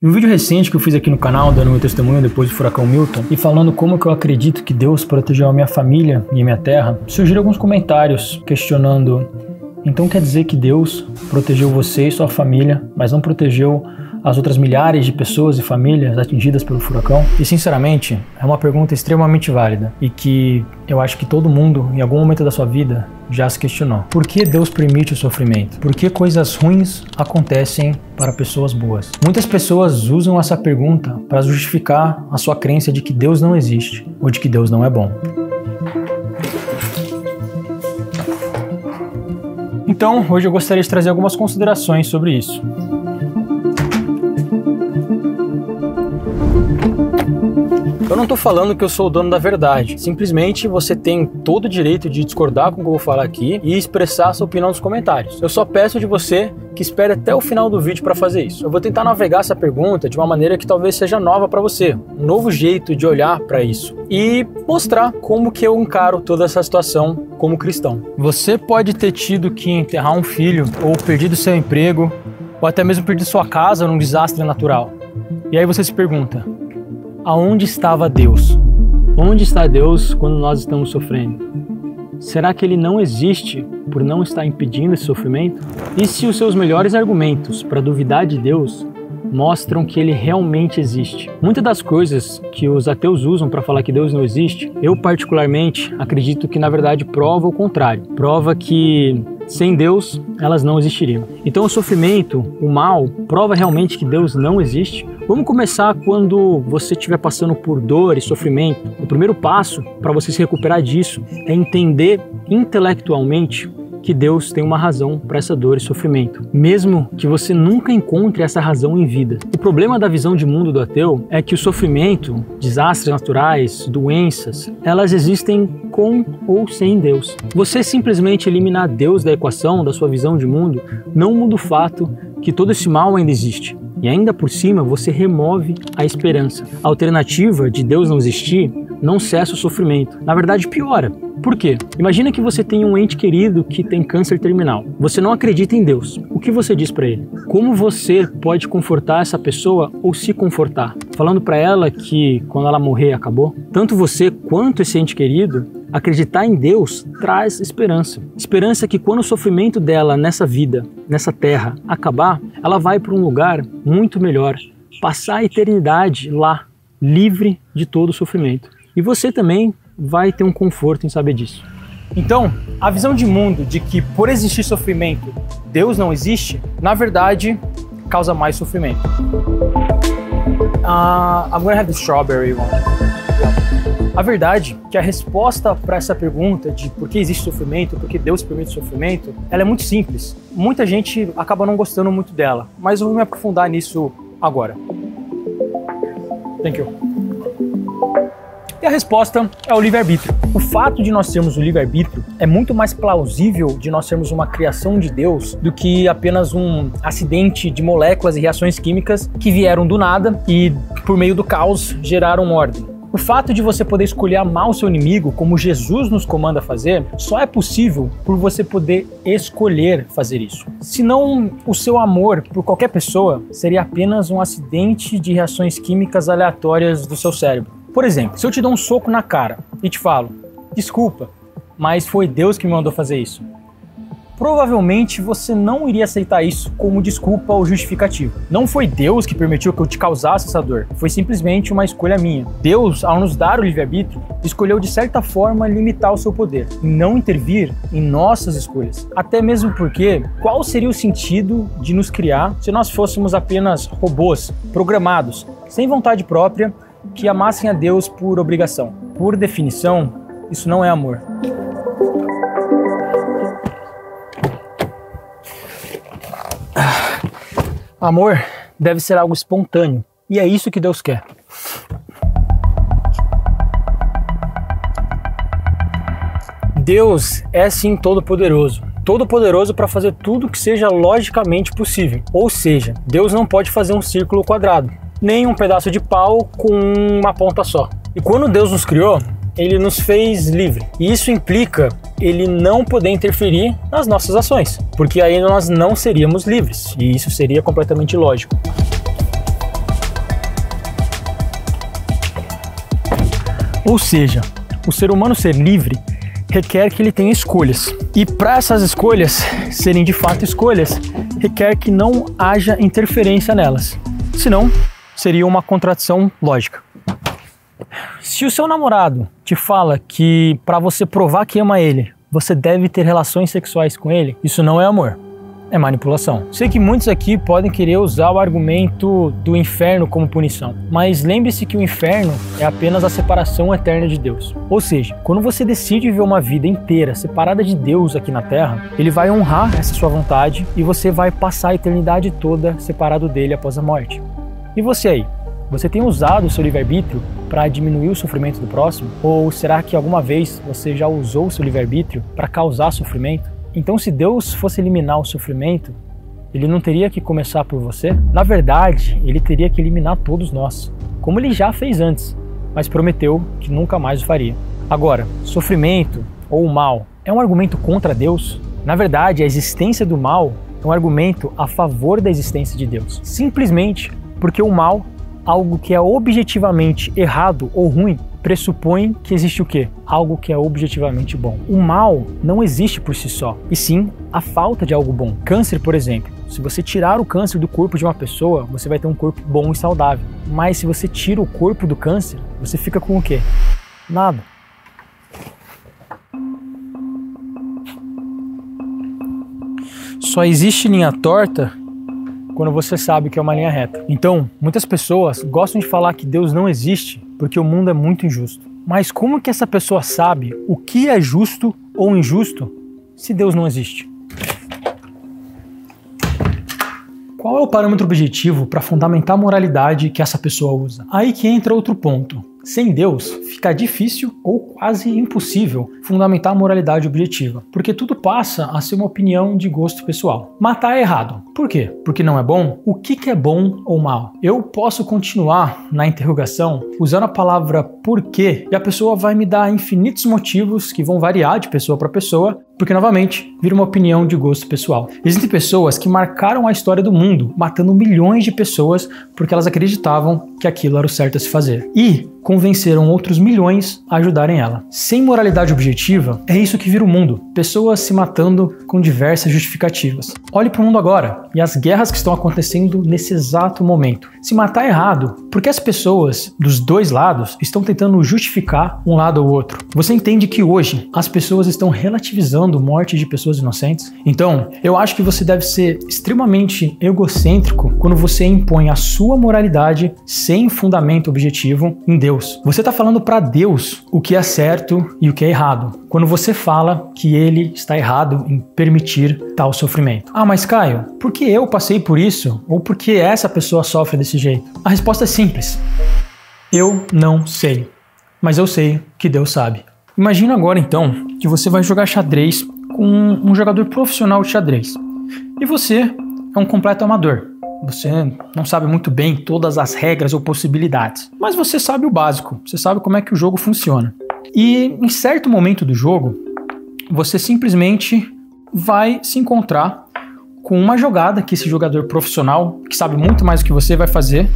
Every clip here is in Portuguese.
Em um vídeo recente que eu fiz aqui no canal, dando meu testemunho depois do furacão Milton, e falando como que eu acredito que Deus protegeu a minha família e a minha terra, surgiram alguns comentários questionando: então quer dizer que Deus protegeu você e sua família, mas não protegeu as outras milhares de pessoas e famílias atingidas pelo furacão? E sinceramente, é uma pergunta extremamente válida e que eu acho que todo mundo, em algum momento da sua vida, já se questionou. Por que Deus permite o sofrimento? Por que coisas ruins acontecem para pessoas boas? Muitas pessoas usam essa pergunta para justificar a sua crença de que Deus não existe ou de que Deus não é bom. Então, hoje eu gostaria de trazer algumas considerações sobre isso. Eu não estou falando que eu sou o dono da verdade, simplesmente você tem todo o direito de discordar com o que eu vou falar aqui e expressar a sua opinião nos comentários. Eu só peço de você que espere até o final do vídeo para fazer isso. Eu vou tentar navegar essa pergunta de uma maneira que talvez seja nova para você, um novo jeito de olhar para isso e mostrar como que eu encaro toda essa situação como cristão. Você pode ter tido que enterrar um filho, ou perdido seu emprego, ou até mesmo perdido sua casa num desastre natural. E aí você se pergunta: aonde estava Deus? Onde está Deus quando nós estamos sofrendo? Será que Ele não existe por não estar impedindo esse sofrimento? E se os seus melhores argumentos para duvidar de Deus mostram que Ele realmente existe? Muitas das coisas que os ateus usam para falar que Deus não existe, eu particularmente acredito que na verdade prova o contrário. Prova que sem Deus elas não existiriam. Então o sofrimento, o mal, prova realmente que Deus não existe? Vamos começar quando você estiver passando por dor e sofrimento. O primeiro passo para você se recuperar disso é entender intelectualmente que Deus tem uma razão para essa dor e sofrimento, mesmo que você nunca encontre essa razão em vida. O problema da visão de mundo do ateu é que o sofrimento, desastres naturais, doenças, elas existem com ou sem Deus. Você simplesmente eliminar Deus da equação, da sua visão de mundo, não muda o fato que todo esse mal ainda existe. E ainda por cima, você remove a esperança. A alternativa de Deus não existir não cessa o sofrimento. Na verdade, piora. Por quê? Imagina que você tem um ente querido que tem câncer terminal. Você não acredita em Deus. O que você diz para ele? Como você pode confortar essa pessoa ou se confortar? Falando para ela que quando ela morrer acabou? Tanto você quanto esse ente querido, acreditar em Deus traz esperança. Esperança que quando o sofrimento dela nessa vida, nessa terra, acabar, ela vai para um lugar muito melhor, passar a eternidade lá, livre de todo o sofrimento. E você também vai ter um conforto em saber disso. Então, a visão de mundo de que por existir sofrimento, Deus não existe, na verdade, causa mais sofrimento. I'm gonna have the strawberry one. A verdade é que a resposta para essa pergunta de por que existe sofrimento, por que Deus permite sofrimento, ela é muito simples. Muita gente acaba não gostando muito dela, mas eu vou me aprofundar nisso agora. Thank you. E a resposta é o livre-arbítrio. O fato de nós termos o livre-arbítrio é muito mais plausível de nós sermos uma criação de Deus do que apenas um acidente de moléculas e reações químicas que vieram do nada e, por meio do caos, geraram ordem. O fato de você poder escolher amar o seu inimigo, como Jesus nos comanda fazer, só é possível por você poder escolher fazer isso. Senão, o seu amor por qualquer pessoa seria apenas um acidente de reações químicas aleatórias do seu cérebro. Por exemplo, se eu te dou um soco na cara e te falo: desculpa, mas foi Deus que me mandou fazer isso, provavelmente você não iria aceitar isso como desculpa ou justificativo. Não foi Deus que permitiu que eu te causasse essa dor, foi simplesmente uma escolha minha. Deus, ao nos dar o livre-arbítrio, escolheu de certa forma limitar o seu poder e não intervir em nossas escolhas. Até mesmo porque, qual seria o sentido de nos criar se nós fôssemos apenas robôs, programados, sem vontade própria, que amassem a Deus por obrigação? Por definição, isso não é amor. Amor deve ser algo espontâneo, e é isso que Deus quer. Deus é sim todo-poderoso. Todo-poderoso para fazer tudo que seja logicamente possível. Ou seja, Deus não pode fazer um círculo quadrado, nem um pedaço de pau com uma ponta só. E quando Deus nos criou, Ele nos fez livre. E isso implica Ele não poder interferir nas nossas ações, porque aí nós não seríamos livres, e isso seria completamente ilógico. Ou seja, o ser humano ser livre requer que ele tenha escolhas. E para essas escolhas serem de fato escolhas, requer que não haja interferência nelas. Senão, seria uma contradição lógica. Se o seu namorado te fala que para você provar que ama ele, você deve ter relações sexuais com ele, isso não é amor, é manipulação. Sei que muitos aqui podem querer usar o argumento do inferno como punição, mas lembre-se que o inferno é apenas a separação eterna de Deus. Ou seja, quando você decide viver uma vida inteira separada de Deus aqui na Terra, Ele vai honrar essa sua vontade e você vai passar a eternidade toda separado dele após a morte. E você aí? Você tem usado o seu livre-arbítrio para diminuir o sofrimento do próximo? Ou será que alguma vez você já usou o seu livre-arbítrio para causar sofrimento? Então, se Deus fosse eliminar o sofrimento, Ele não teria que começar por você? Na verdade, Ele teria que eliminar todos nós, como Ele já fez antes, mas prometeu que nunca mais o faria. Agora, sofrimento ou mal é um argumento contra Deus? Na verdade, a existência do mal é um argumento a favor da existência de Deus. Simplesmente porque o mal, algo que é objetivamente errado ou ruim, pressupõe que existe o quê? Algo que é objetivamente bom. O mal não existe por si só, e sim a falta de algo bom. Câncer, por exemplo. Se você tirar o câncer do corpo de uma pessoa, você vai ter um corpo bom e saudável. Mas se você tira o corpo do câncer, você fica com o quê? Nada. Só existe linha torta quando você sabe que é uma linha reta. Então, muitas pessoas gostam de falar que Deus não existe porque o mundo é muito injusto. Mas como que essa pessoa sabe o que é justo ou injusto se Deus não existe? Qual é o parâmetro objetivo para fundamentar a moralidade que essa pessoa usa? Aí que entra outro ponto. Sem Deus, fica difícil ou quase impossível fundamentar a moralidade objetiva, porque tudo passa a ser uma opinião de gosto pessoal. Matar é errado. Por quê? Porque não é bom? O que é bom ou mal? Eu posso continuar na interrogação usando a palavra porquê e a pessoa vai me dar infinitos motivos que vão variar de pessoa para pessoa, porque novamente vira uma opinião de gosto pessoal. Existem pessoas que marcaram a história do mundo, matando milhões de pessoas porque elas acreditavam que aquilo era o certo a se fazer. E convenceram outros milhões a ajudarem ela. Sem moralidade objetiva, é isso que vira o mundo. Pessoas se matando com diversas justificativas. Olhe para o mundo agora e as guerras que estão acontecendo nesse exato momento. Se matar é errado, porque as pessoas dos dois lados estão tentando justificar um lado ou outro. Você entende que hoje as pessoas estão relativizando morte de pessoas inocentes? Então, eu acho que você deve ser extremamente egocêntrico quando você impõe a sua moralidade sem fundamento objetivo em Deus. Você está falando para Deus o que é certo e o que é errado, quando você fala que Ele está errado em permitir tal sofrimento. Ah, mas Caio, por que eu passei por isso? Ou por que essa pessoa sofre desse jeito? A resposta é simples. Eu não sei, mas eu sei que Deus sabe. Imagina agora então que você vai jogar xadrez com um jogador profissional de xadrez e você é um completo amador. Você não sabe muito bem todas as regras ou possibilidades, mas você sabe o básico, você sabe como é que o jogo funciona. E em certo momento do jogo, você simplesmente vai se encontrar com uma jogada que esse jogador profissional, que sabe muito mais do que você, vai fazer,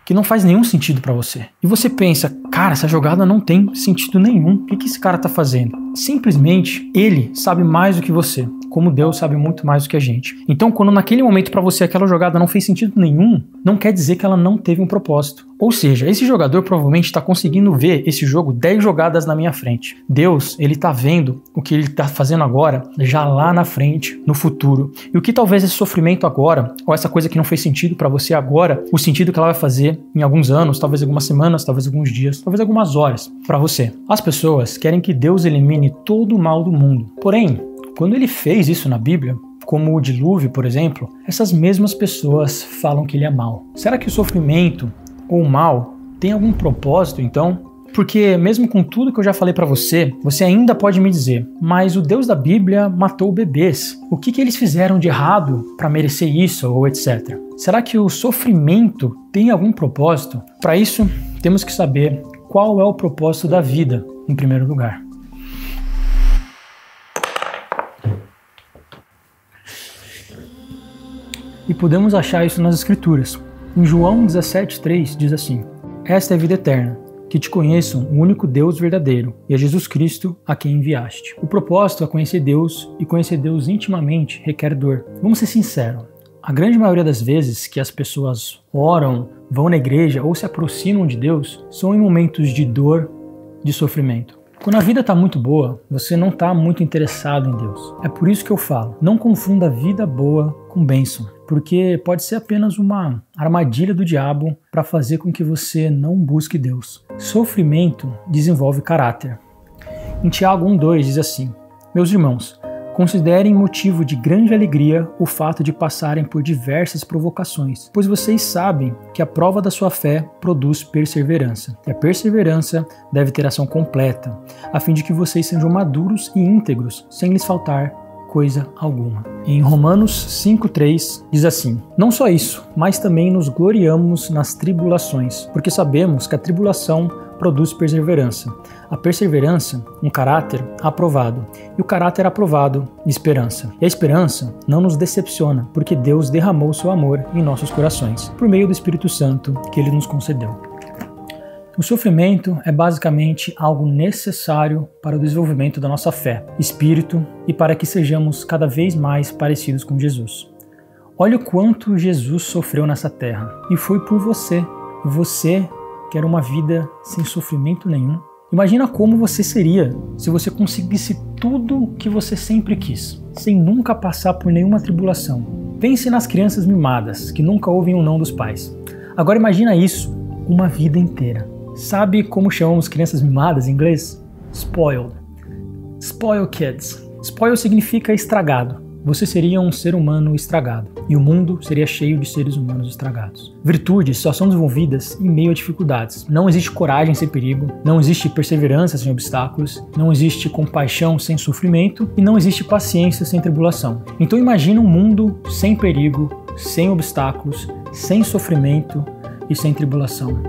que não faz nenhum sentido pra você. E você pensa, cara, essa jogada não tem sentido nenhum. O que esse cara tá fazendo? Simplesmente, ele sabe mais do que você, como Deus sabe muito mais do que a gente. Então, quando naquele momento pra você aquela jogada não fez sentido nenhum, não quer dizer que ela não teve um propósito. Ou seja, esse jogador provavelmente está conseguindo ver esse jogo 10 jogadas na minha frente. Deus, ele tá vendo o que ele tá fazendo agora, já lá na frente, no futuro. E o que talvez esse sofrimento agora, ou essa coisa que não fez sentido pra você agora, o sentido que ela vai fazer em alguns anos, talvez algumas semanas, talvez alguns dias, talvez algumas horas pra você. As pessoas querem que Deus elimine todo o mal do mundo. Porém, quando ele fez isso na Bíblia, como o dilúvio, por exemplo, essas mesmas pessoas falam que ele é mau. Será que o sofrimento ou o mal tem algum propósito, então? Porque mesmo com tudo que eu já falei pra você, você ainda pode me dizer, mas o Deus da Bíblia matou bebês. O que eles fizeram de errado para merecer isso ou etc? Será que o sofrimento tem algum propósito? Para isso, temos que saber qual é o propósito da vida, em primeiro lugar. E podemos achar isso nas Escrituras. Em João 17,3 diz assim: esta é a vida eterna, que te conheçam o único Deus verdadeiro e a Jesus Cristo a quem enviaste. O propósito é conhecer Deus, e conhecer Deus intimamente requer dor. Vamos ser sinceros, a grande maioria das vezes que as pessoas oram, vão na igreja ou se aproximam de Deus são em momentos de dor, de sofrimento. Quando a vida está muito boa, você não está muito interessado em Deus. É por isso que eu falo, não confunda vida boa com bênção, porque pode ser apenas uma armadilha do diabo para fazer com que você não busque Deus. Sofrimento desenvolve caráter. Em Tiago 1,2 diz assim: meus irmãos, considerem motivo de grande alegria o fato de passarem por diversas provocações, pois vocês sabem que a prova da sua fé produz perseverança. E a perseverança deve ter ação completa, a fim de que vocês sejam maduros e íntegros, sem lhes faltar coisa alguma. Em Romanos 5,3 diz assim: não só isso, mas também nos gloriamos nas tribulações, porque sabemos que a tribulação produz perseverança. A perseverança, um caráter aprovado. E o caráter aprovado, esperança. E a esperança não nos decepciona, porque Deus derramou seu amor em nossos corações, por meio do Espírito Santo que Ele nos concedeu. O sofrimento é basicamente algo necessário para o desenvolvimento da nossa fé, espírito e para que sejamos cada vez mais parecidos com Jesus. Olha o quanto Jesus sofreu nessa terra. E foi por você. Você quer uma vida sem sofrimento nenhum. Imagina como você seria se você conseguisse tudo que você sempre quis, sem nunca passar por nenhuma tribulação. Pense nas crianças mimadas, que nunca ouvem um não dos pais. Agora imagina isso, uma vida inteira. Sabe como chamamos crianças mimadas em inglês? Spoiled. Spoiled kids. Spoiled significa estragado. Você seria um ser humano estragado, e o mundo seria cheio de seres humanos estragados. Virtudes só são desenvolvidas em meio a dificuldades. Não existe coragem sem perigo, não existe perseverança sem obstáculos, não existe compaixão sem sofrimento e não existe paciência sem tribulação. Então imagina um mundo sem perigo, sem obstáculos, sem sofrimento e sem tribulação.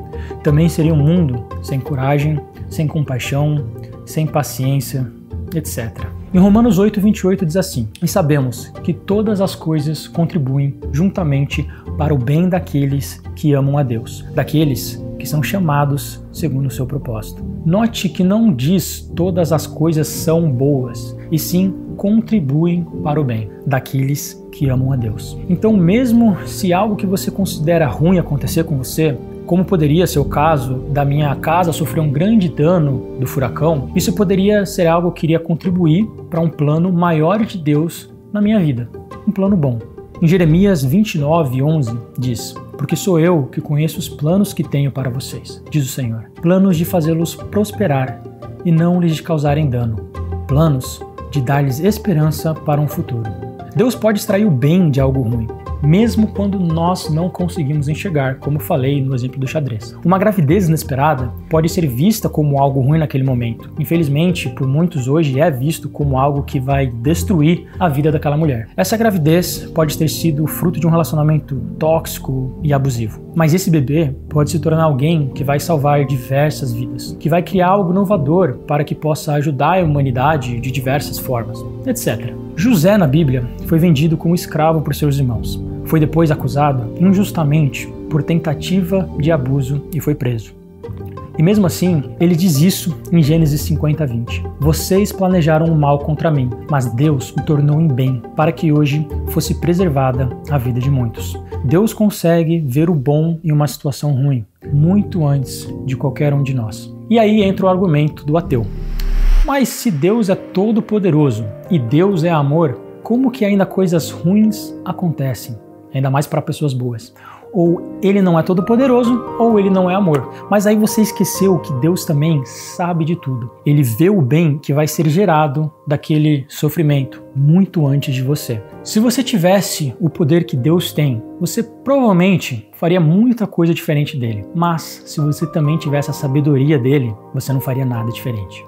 Também seria um mundo sem coragem, sem compaixão, sem paciência, etc. Em Romanos 8,28 diz assim: e sabemos que todas as coisas contribuem juntamente para o bem daqueles que amam a Deus, daqueles que são chamados segundo o seu propósito. Note que não diz todas as coisas são boas, e sim contribuem para o bem daqueles que amam a Deus. Então, mesmo se algo que você considera ruim acontecer com você, como poderia ser o caso da minha casa sofrer um grande dano do furacão, isso poderia ser algo que iria contribuir para um plano maior de Deus na minha vida, um plano bom. Em Jeremias 29:11 diz: porque sou eu que conheço os planos que tenho para vocês, diz o Senhor, planos de fazê-los prosperar e não lhes causarem dano, planos de dar-lhes esperança para um futuro. Deus pode extrair o bem de algo ruim, mesmo quando nós não conseguimos enxergar, como falei no exemplo do xadrez. Uma gravidez inesperada pode ser vista como algo ruim naquele momento. Infelizmente, por muitos hoje é visto como algo que vai destruir a vida daquela mulher. Essa gravidez pode ter sido fruto de um relacionamento tóxico e abusivo. Mas esse bebê pode se tornar alguém que vai salvar diversas vidas, que vai criar algo inovador para que possa ajudar a humanidade de diversas formas, etc. José, na Bíblia, foi vendido como escravo por seus irmãos. Foi depois acusado injustamente por tentativa de abuso e foi preso. E mesmo assim, ele diz isso em Gênesis 50:20. Vocês planejaram o mal contra mim, mas Deus o tornou em bem, para que hoje fosse preservada a vida de muitos. Deus consegue ver o bom em uma situação ruim, muito antes de qualquer um de nós. E aí entra o argumento do ateu. Mas se Deus é todo poderoso e Deus é amor, como que ainda coisas ruins acontecem? Ainda mais para pessoas boas. Ou ele não é todo poderoso, ou ele não é amor. Mas aí você esqueceu que Deus também sabe de tudo. Ele vê o bem que vai ser gerado daquele sofrimento muito antes de você. Se você tivesse o poder que Deus tem, você provavelmente faria muita coisa diferente dele. Mas se você também tivesse a sabedoria dele, você não faria nada diferente.